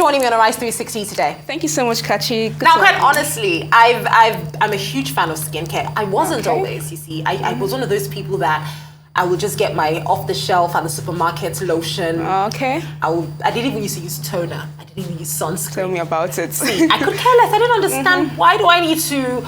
joining me on Arise 360 today. Thank you so much, Kachi. Now, quite honestly, I'm a huge fan of skincare. I wasn't always, you see. I was one of those people that I would just get my off-the-shelf at the supermarket lotion. Okay. I didn't even used to use toner. I didn't even use sunscreen. Tell me about it. See, I could care less. I didn't understand why do I need to,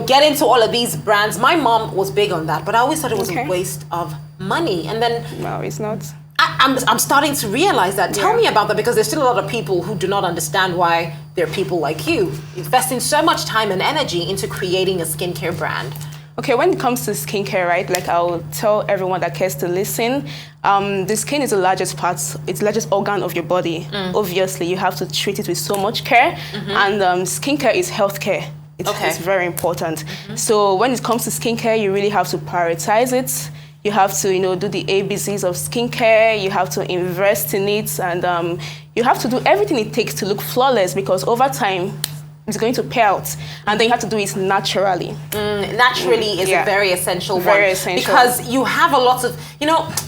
get into all of these brands. My mom was big on that, but I always thought it was a waste of money. And then no, it's not. I'm starting to realize that. Tell me about that, because there's still a lot of people who do not understand why there are people like you investing so much time and energy into creating a skincare brand. Okay, when it comes to skincare, right, like I'll tell everyone that cares to listen, the skin is the largest part, it's the largest organ of your body. Obviously, you have to treat it with so much care, and skincare is healthcare. It's very important. So when it comes to skincare, you really have to prioritize it. You have to, do the ABCs of skincare. You have to invest in it, and you have to do everything it takes to look flawless, because over time, it's going to pay out, and then you have to do it naturally. Naturally is a very essential one. Very essential. Because you have a lot of,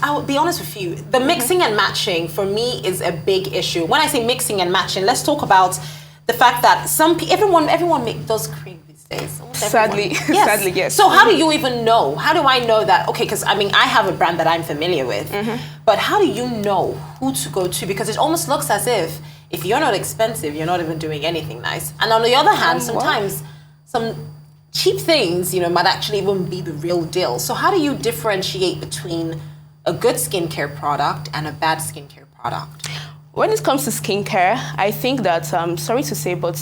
I will be honest with you, the mixing and matching for me is a big issue. When I say mixing and matching, let's talk about the fact that everyone does cream these days. Sadly, sadly, yes. So how do you even know? How do I know that? Okay, because I have a brand that I'm familiar with, but how do you know who to go to? Because it almost looks as if you're not expensive, you're not even doing anything nice. And on the other hand, sometimes some cheap things, might actually even be the real deal. So how do you differentiate between a good skincare product and a bad skincare product? When it comes to skincare, I think that, sorry to say, but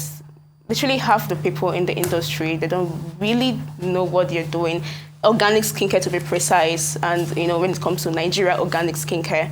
literally half the people in the industry, they don't really know what they're doing. Organic skincare, to be precise, and when it comes to Nigeria organic skincare,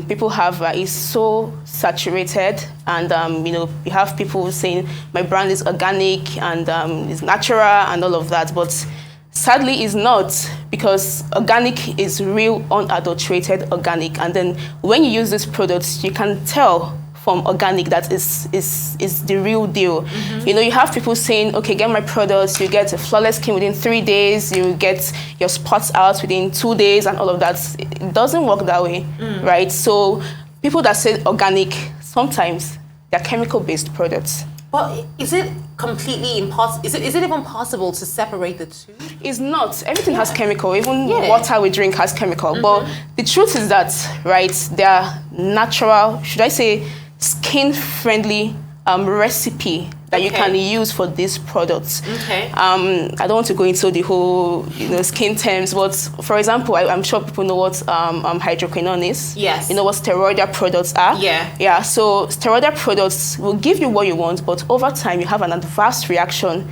people have it's so saturated, and you have people saying my brand is organic and it's natural and all of that, but sadly it's not, because organic is real, unadulterated organic, and then when you use these products, you can tell from organic that is the real deal. You have people saying, okay, get my products, you get a flawless skin within 3 days, you get your spots out within 2 days, and all of that. It doesn't work that way, right? So people that say organic, sometimes they're chemical-based products. Well, is it completely impossible? Is it even possible to separate the two? It's not. Everything has chemical. Even water we drink has chemical. But the truth is that, right, they are natural, should I say, skin-friendly recipe that you can use for these products. I don't want to go into the whole skin terms, but for example, I'm sure people know what hydroquinone is. Yes. You know what steroidal products are. Yeah. So steroidal products will give you what you want, but over time you have an adverse reaction.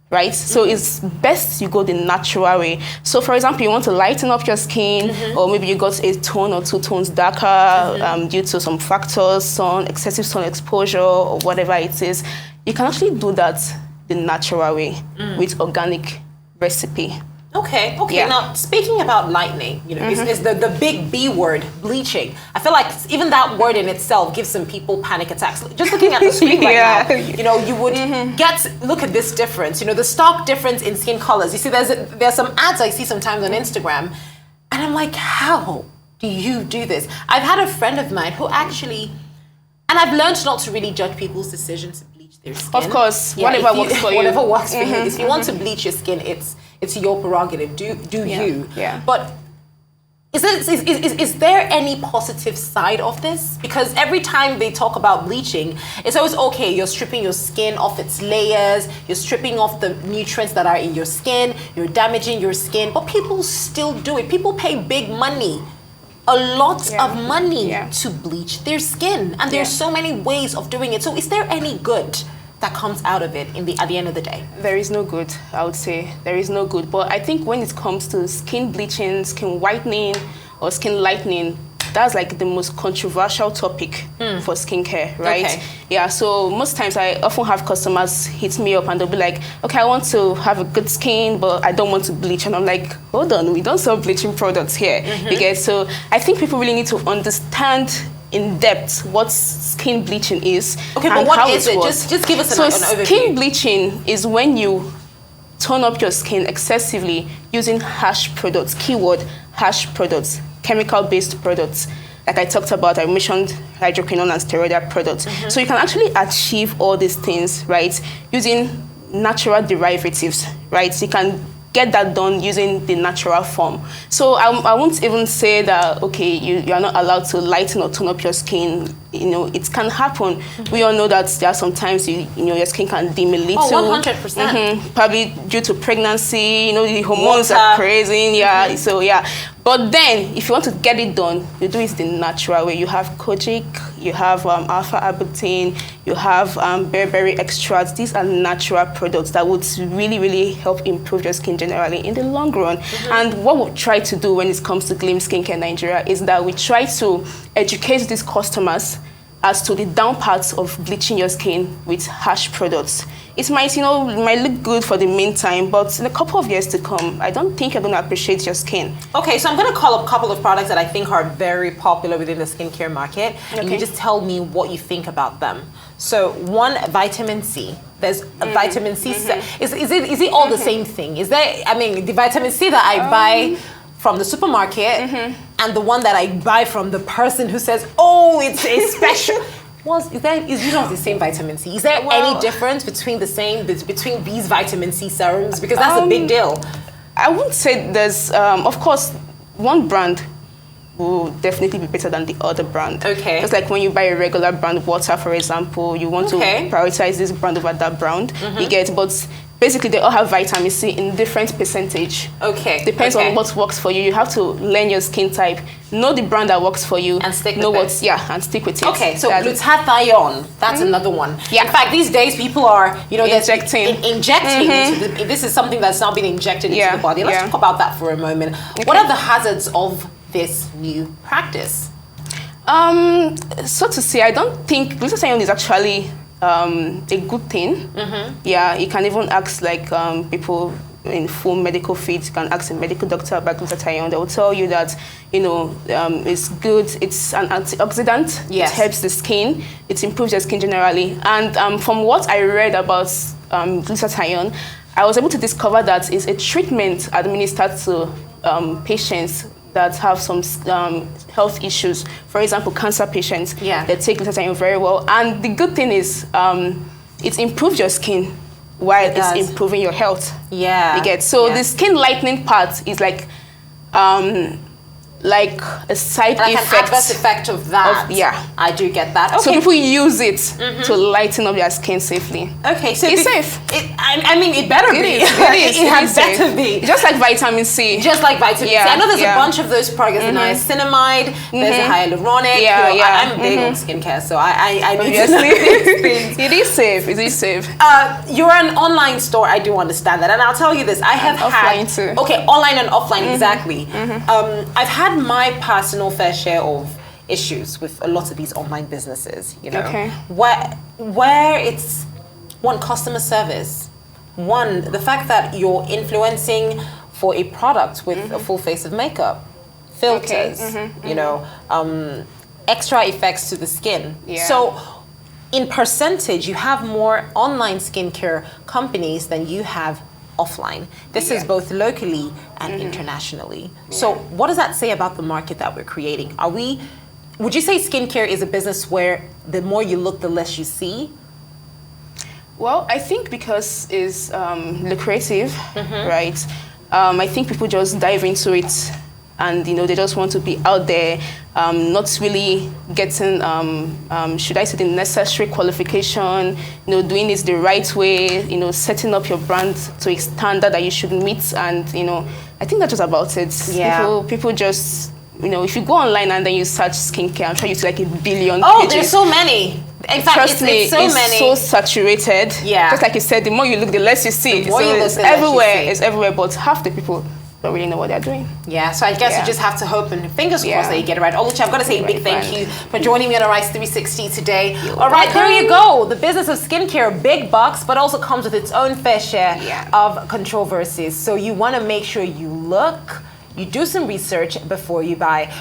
Right? So it's best you go the natural way. So for example, you want to lighten up your skin, or maybe you got a tone or 2 tones darker due to some factors, excessive sun exposure, or whatever it is. You can actually do that the natural way with organic recipe. Okay. Now, speaking about lightening, is the big B word, bleaching. I feel like even that word in itself gives some people panic attacks. Just looking at the screen right now, you would look at this difference, the stark difference in skin colors. You see, there's some ads I see sometimes on Instagram, and I'm like, how do you do this? I've had a friend of mine who actually, and I've learned not to really judge people's decisions to bleach their skin. Of course, whatever works for you. Whatever works for you. If you want to bleach your skin, it's your prerogative. Do you? Yeah. But is there any positive side of this? Because every time they talk about bleaching, it's always okay. You're stripping your skin off its layers. You're stripping off the nutrients that are in your skin. You're damaging your skin. But people still do it. People pay big money, a lot of money to bleach their skin, and there's so many ways of doing it. So is there any good that comes out of it at the end of the day? There is no good, I would say. There is no good. But I think when it comes to skin bleaching, skin whitening, or skin lightening, that's like the most controversial topic for skincare, right? Okay. Yeah, so most times I often have customers hit me up and they'll be like, okay, I want to have a good skin, but I don't want to bleach. And I'm like, hold on, we don't sell bleaching products here. You get? So I think people really need to understand in depth what skin bleaching is. Okay, but what is it? Just give us an overview. Skin bleaching is when you tone up your skin excessively using harsh products, keyword harsh products, chemical-based products. like I talked about, I mentioned hydroquinone and steroidal products. So you can actually achieve all these things, right, using natural derivatives, right? So you can get that done using the natural form. So I won't even say that, okay, you are not allowed to lighten or tone up your skin. You know, it can happen. We all know that there are sometimes your skin can dim a little. Oh, 100%. Probably due to pregnancy, the hormones are crazy. Yeah, so yeah. But then, if you want to get it done, you do it the natural way. You have kojic, you have alpha-arbutin, you have berberry extracts. These are natural products that would really, really help improve your skin generally in the long run. And what we try to do when it comes to Gleam Skincare Nigeria is that we try to educate these customers as to the down parts of bleaching your skin with harsh products. It might, might look good for the meantime, but in a couple of years to come, I don't think you're going to appreciate your skin. Okay, so I'm going to call up a couple of products that I think are very popular within the skincare market, and you just tell me what you think about them. So, one, vitamin C. There's a vitamin C. Is it all the same thing? Is there? I mean, the vitamin C that I buy from the supermarket and the one that I buy from the person who says, "Oh, it's a special." Is it not the same vitamin C? Is there any difference between these vitamin C serums? Because that's a big deal. I wouldn't say there's, of course, one brand will definitely be better than the other brand. Okay. Just like when you buy a regular brand water, for example, you want to prioritize this brand over that brand. You get, but basically they all have vitamin C in different percentage. Okay. Depends on what works for you. You have to learn your skin type, know the brand that works for you, and stick with it. And stick with it. Okay, so glutathione, that's another one. Yeah. In fact, these days people are, injecting. This is something that's now being injected into the body. Let's talk about that for a moment. Okay. What are the hazards of this new practice? So to say, I don't think glutathione is actually a good thing. Yeah, you can even ask people in full medical fields. You can ask a medical doctor about glutathione. They will tell you that it's good. It's an antioxidant. Yes. It helps the skin. It improves your skin generally. And from what I read about glutathione, I was able to discover that it's a treatment administered to patients that have some health issues. For example, cancer patients, they take glutathione very well. And the good thing is it improves your skin while it's improving your health. Yeah. You get? So the skin lightening part is like a side effect. An adverse effect of that. I do get that. Okay. So people use it to lighten up their skin safely. Okay, so it's safe. I mean, it better be. It has better be. Just like vitamin C. Just like vitamin C. I know there's a bunch of those products. The niacinamide, there's a hyaluronic. I'm big on skincare, so I need to know these things. It is safe. It is safe. You're an online store. I do understand that, and I'll tell you this. I have offline too. Okay, online and offline, exactly. I've had my personal fair share of issues with a lot of these online businesses, where it's one, customer service, one, the fact that you're influencing for a product with a full face of makeup, filters, extra effects to the skin. So in percentage, you have more online skincare companies than you have offline. This is both locally and internationally. So what does that say about the market that we're creating? Would you say skincare is a business where the more you look, the less you see? Well, I think because it's lucrative, right? I think people just dive into it and they just want to be out there, not really getting, should I say, the necessary qualification, doing it the right way, setting up your brand to a standard that you should meet, and I think that's just about it. People just, if you go online and then you search skincare, I'm sure you see like 1 billion pages. There's so many. In fact, trust me, it's so saturated. Just like you said, the more you look, the less you see. The more you look, it's everywhere. It's everywhere, but half the people don't really know what they're doing. So I guess you just have to hope and fingers crossed that you get it right. Oluchi, I've got to say a big thank you for joining me on Arise 360 today. All right, there you go. The business of skincare, big bucks, but also comes with its own fair share of controversies. So you want to make sure you look, you do some research before you buy.